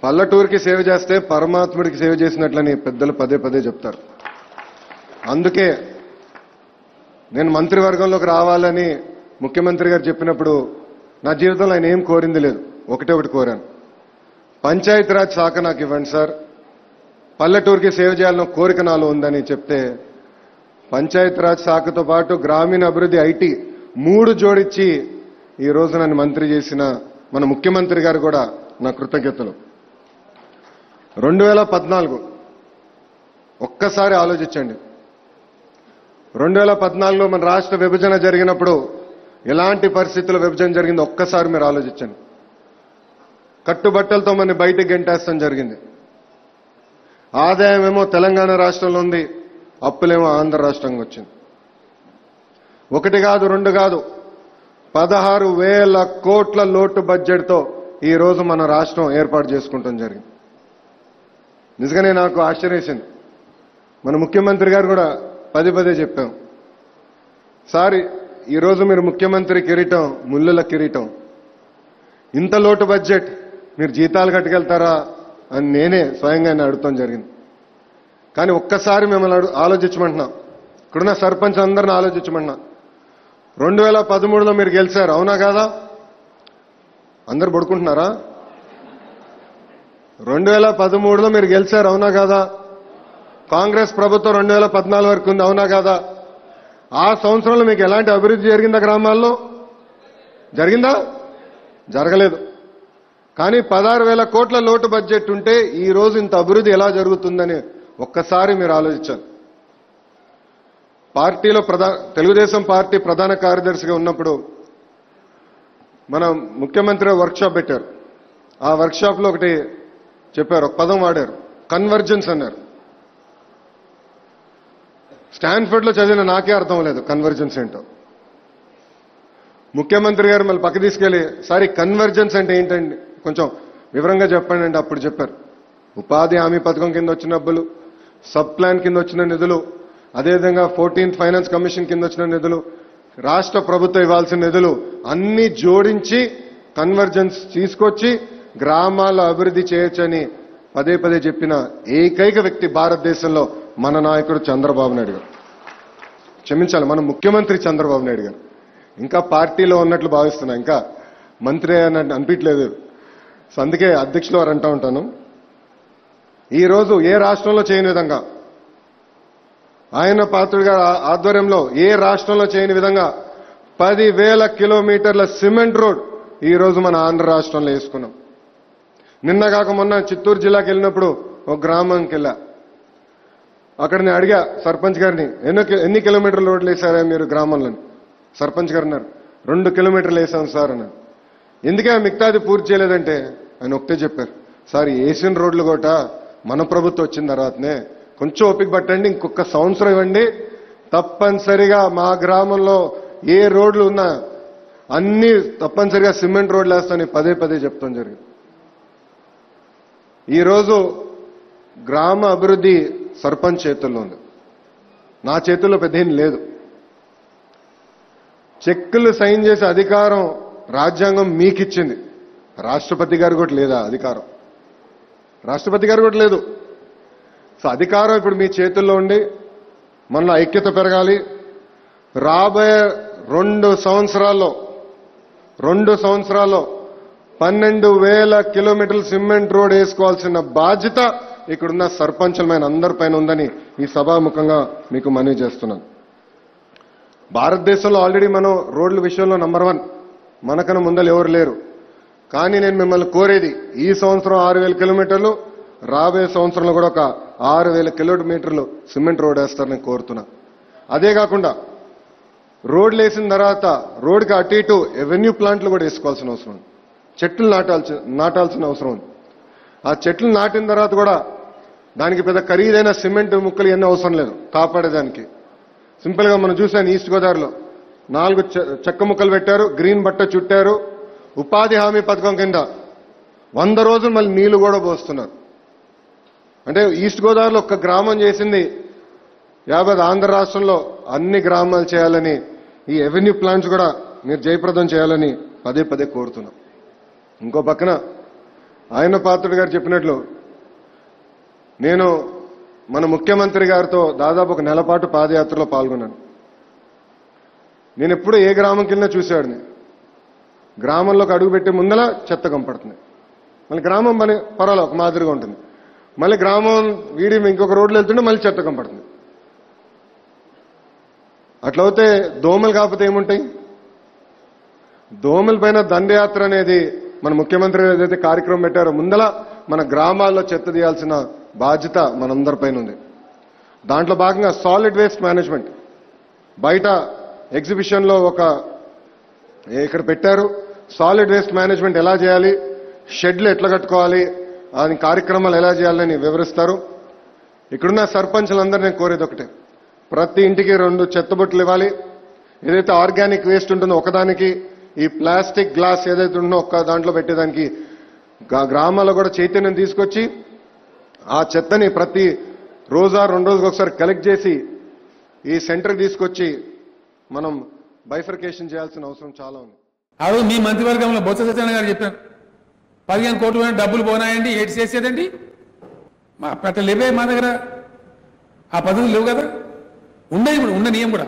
పల్లెటూరికి సేవ చేస్తే పరమాత్ముడికి సేవ చేసినట్లని పెద్దలు పదే పదే చెప్తారు. అందుకే నేను మంత్రివర్గంలోకి రావాలని ముఖ్యమంత్రి గారు చెప్పినప్పుడు నా జీవితంలో ఆయన ఏం కోరింది లేదు. ఒకటే ఒకటి కోరాను, పంచాయతీరాజ్ శాఖ నాకు ఇవ్వండి సార్, పల్లెటూరికి సేవ చేయాలన్న కోరిక నాలో ఉందని చెప్తే పంచాయతీరాజ్ శాఖతో పాటు గ్రామీణ అభివృద్ధి, ఐటీ 3 జోడించి ఈ రోజు నన్ను మంత్రి చేసిన మన ముఖ్యమంత్రి గారు కూడా నా కృతజ్ఞతలు. 2014 ఒక్కసారి ఆలోచించండి. 2014లో మన రాష్ట్ర విభజన జరిగినప్పుడు ఎలాంటి పరిస్థితుల్లో విభజన జరిగిందో ఒక్కసారి మీరు ఆలోచించండి. కట్టుబట్టలతో మన బయటికి గెంటేస్తాం జరిగింది. ఆదాయం ఏమో తెలంగాణ రాష్ట్రంలో ఉంది, అప్పులేమో ఆంధ్ర రాష్ట్రంగా వచ్చింది. 1 కాదు 2 కాదు 16,000 కోట్ల లోటు బడ్జెట్తో ఈ రోజు మన రాష్ట్రం ఏర్పాటు చేసుకుంటాం జరిగింది. నిజంగానే నాకు ఆశ్చర్యేసింది. మన ముఖ్యమంత్రి గారు కూడా పదే పదే చెప్పాం, సార్ ఈరోజు మీరు ముఖ్యమంత్రి కిరీటం ముల్లుల కిరీటం, ఇంత లోటు బడ్జెట్ మీరు జీతాలు కట్టుకెళ్తారా అని నేనే స్వయంగా అడుగుతాం జరిగింది. కానీ ఒక్కసారి మిమ్మల్ని ఆలోచించమంటున్నా, ఇక్కడున్న సర్పంచ్ అందరిని ఆలోచించమంటున్నా. 2013లో మీరు గెలిచారు, అవునా కాదా? అందరు పడుకుంటున్నారా? 2013లో మీరు గెలిచారు, అవునా కాదా? కాంగ్రెస్ ప్రభుత్వం 2014 వరకు ఉంది, అవునా కాదా? ఆ సంవత్సరంలో మీకు ఎలాంటి అభివృద్ధి జరిగిందా? గ్రామాల్లో జరిగిందా? జరగలేదు. కానీ 16,000 కోట్ల లోటు బడ్జెట్ ఉంటే ఈ రోజు ఇంత అభివృద్ధి ఎలా జరుగుతుందని ఒక్కసారి మీరు ఆలోచించాలి. పార్టీలో తెలుగుదేశం పార్టీ ప్రధాన కార్యదర్శిగా ఉన్నప్పుడు మన ముఖ్యమంత్రి వర్క్షాప్ పెట్టారు. ఆ వర్క్షాప్లో ఒకటి చెప్పారు, ఒక పదం వాడారు, కన్వర్జెన్స్ అన్నారు. స్టాన్ఫర్డ్లో చదివిన నాకే అర్థం లేదు కన్వర్జెన్స్ ఏంటో. ముఖ్యమంత్రి గారు మళ్ళీ పక్క తీసుకెళ్లి, సార్ ఈ కన్వర్జెన్స్ అంటే ఏంటండి కొంచెం వివరంగా చెప్పండి అంటే అప్పుడు చెప్పారు, ఉపాధి హామీ పథకం కింద వచ్చిన డబ్బులు, సబ్ ప్లాన్ కింద వచ్చిన నిధులు, అదేవిధంగా 14th ఫైనాన్స్ కమిషన్ కింద వచ్చిన నిధులు, రాష్ట్ర ప్రభుత్వం ఇవ్వాల్సిన నిధులు అన్ని జోడించి కన్వర్జెన్స్ తీసుకొచ్చి గ్రామాల అభివృద్ధి చేయొచ్చని పదే పదే చెప్పిన ఏకైక వ్యక్తి భారతదేశంలో మన నాయకుడు చంద్రబాబు నాయుడు గారు. క్షమించాలి, మన ముఖ్యమంత్రి చంద్రబాబు నాయుడు గారు. ఇంకా పార్టీలో ఉన్నట్లు భావిస్తున్నా, ఇంకా మంత్రి అన్నట్టు అనిపించలేదు. సో అందుకే అధ్యక్షులు వారు అంటూ ఉంటాను, ఈరోజు ఏ రాష్ట్రంలో చేయని విధంగా ఆయన పాత్రుడి గారి ఆధ్వర్యంలో ఏ రాష్ట్రంలో చేయని విధంగా 10,000 కిలోమీటర్ల సిమెంట్ రోడ్ ఈ రోజు మన ఆంధ్ర రాష్ట్రంలో వేసుకున్నాం. నిన్న కాక మొన్న చిత్తూరు జిల్లాకి వెళ్ళినప్పుడు ఒక గ్రామానికి వెళ్ళా. అక్కడ నేను అడిగా సర్పంచ్ గారిని, ఎన్ని కిలోమీటర్ల రోడ్లు వేశారా మీరు గ్రామంలో? సర్పంచ్ గారు అన్నారు, 2 కిలోమీటర్లు వేసాం సార్ అన్నారు. ఎందుకే మిగతాది పూర్తి చేయలేదంటే ఆయన ఒకటే చెప్పారు, సార్ వేసిన రోడ్లు కూడా మన ప్రభుత్వం వచ్చిన తర్వాతనే, కొంచెం ఓపిక పట్టండి, ఇంకొక సంవత్సరం ఇవ్వండి, తప్పనిసరిగా మా గ్రామంలో ఏ రోడ్లు ఉన్నా అన్ని తప్పనిసరిగా సిమెంట్ రోడ్లు వేస్తానని పదే పదే చెప్తాం జరిగింది. ఈరోజు గ్రామ అభివృద్ధి సర్పంచ్ చేతుల్లో ఉంది, నా చేతుల్లో పెద్ద ఏం లేదు. చెక్కులు సైన్ చేసే అధికారం రాజ్యాంగం మీకిచ్చింది, రాష్ట్రపతి గారు కూడా లేదా అధికారం, రాష్ట్రపతి గారు కూడా లేదు. సో అధికారం ఇప్పుడు మీ చేతుల్లో ఉండి మనలో ఐక్యత పెరగాలి. రాబోయే 2 సంవత్సరాల్లో 12,000 కిలోమీటర్ల సిమెంట్ రోడ్ వేసుకోవాల్సిన బాధ్యత ఇక్కడున్న సర్పంచులమైన అందరిపైన ఉందని ఈ సభాముఖంగా మీకు మనవి చేస్తున్నాను. భారతదేశంలో ఆల్రెడీ మనం రోడ్ల విషయంలో నంబర్ 1, మనకన్నా ముందలు ఎవరు లేరు. కానీ నేను మిమ్మల్ని కోరేది, ఈ సంవత్సరం 6,000 కిలోమీటర్లు, రాబోయే సంవత్సరంలో కూడా ఒక 6,000 కిలోమీటర్లు సిమెంట్ రోడ్ వేస్తారని కోరుతున్నా. అదే కాకుండా రోడ్లు వేసిన తర్వాత రోడ్కి అటు ఇటు ఎవెన్యూ ప్లాంట్లు కూడా వేసుకోవాల్సిన అవసరం ఉంది, చెట్లు నాటాల్సిన అవసరం ఉంది. ఆ చెట్లు నాటిన తర్వాత కూడా దానికి పెద్ద ఖరీదైన సిమెంట్ ముక్కలు ఎన్నో అవసరం లేదు కాపాడేదానికి. సింపుల్గా మనం చూసాను, ఈస్ట్ గోదావరిలో 4 చెక్క ముక్కలు పెట్టారు, గ్రీన్ బట్ట చుట్టారు, ఉపాధి హామీ పథకం కింద 100 రోజులు మళ్ళీ నీళ్లు కూడా పోస్తున్నారు. అంటే ఈస్ట్ గోదావరిలో ఒక్క గ్రామం చేసింది 50 ఆంధ్ర రాష్ట్రంలో అన్ని గ్రామాలు చేయాలని, ఈ ఎవెన్యూ ప్లాన్స్ కూడా మీరు జయప్రదం చేయాలని పదే పదే కోరుతున్నాం. ఇంకో పక్కన ఆయన పాత్రుడు గారు చెప్పినట్లు నేను మన ముఖ్యమంత్రి గారితో దాదాపు ఒక నెల పాటు పాదయాత్రలో పాల్గొన్నాను. నేను ఎప్పుడు ఏ గ్రామంకి వెళ్ళినా చూసేవాడిని. గ్రామంలోకి అడుగుపెట్టే ముందల చెత్త కనపడుతుంది. మళ్ళీ గ్రామం పని పర్వాలేదు ఒక మాదిరిగా ఉంటుంది. మళ్ళీ గ్రామం వీడి ఇంకొక రోడ్లు వెళ్తుంటే మళ్ళీ చెత్త కనపడుతుంది. అట్లా అయితే దోమలు కాకపోతే ఏముంటాయి? దోమల పైన దండయాత్ర అనేది మన ముఖ్యమంత్రి ఏదైతే కార్యక్రమం పెట్టారో ముందల మన గ్రామాల్లో చెత్త తీయాల్సిన బాధ్యత మనందరిపైన ఉంది. దాంట్లో భాగంగా సాలిడ్ వేస్ట్ మేనేజ్మెంట్ బయట ఎగ్జిబిషన్లో ఇక్కడ పెట్టారు. సాలిడ్ వేస్ట్ మేనేజ్మెంట్ ఎలా చేయాలి, షెడ్లు ఎట్లా కట్టుకోవాలి, దాని కార్యక్రమాలు ఎలా చేయాలని వివరిస్తారు. ఇక్కడున్న సర్పంచ్లందరూ నేను కోరేది ఒకటే, ప్రతి ఇంటికి 2 చెత్తబుట్టలు ఇవ్వాలి. ఏదైతే ఆర్గానిక్ వేస్ట్ ఉంటుందో ఒకదానికి, ఈ ప్లాస్టిక్ గ్లాస్ ఏదైతే ఉందో ఒక్క దాంట్లో పెట్టేదానికి గ్రామాల్లో కూడా చైతన్యం తీసుకొచ్చి ఆ చెత్తని ప్రతి రోజా 2 రోజులకు ఒకసారి కలెక్ట్ చేసి ఈ సెంటర్కి తీసుకొచ్చి మనం బైఫర్కేషన్ చేయాల్సిన అవసరం చాలా ఉంది. ఆ రోజు మీ మంత్రివర్గంలో బొత్స సత్యనారాయణ గారు చెప్పారు 15 కోట్ల డబ్బులు పోనాయండి, ఏటి చేసేదండి అట్లా లేవే మా దగ్గర. ఆ పద్ధతులు లేవు కదా, ఉన్నాయి. ఇప్పుడు ఉన్న నియం కూడా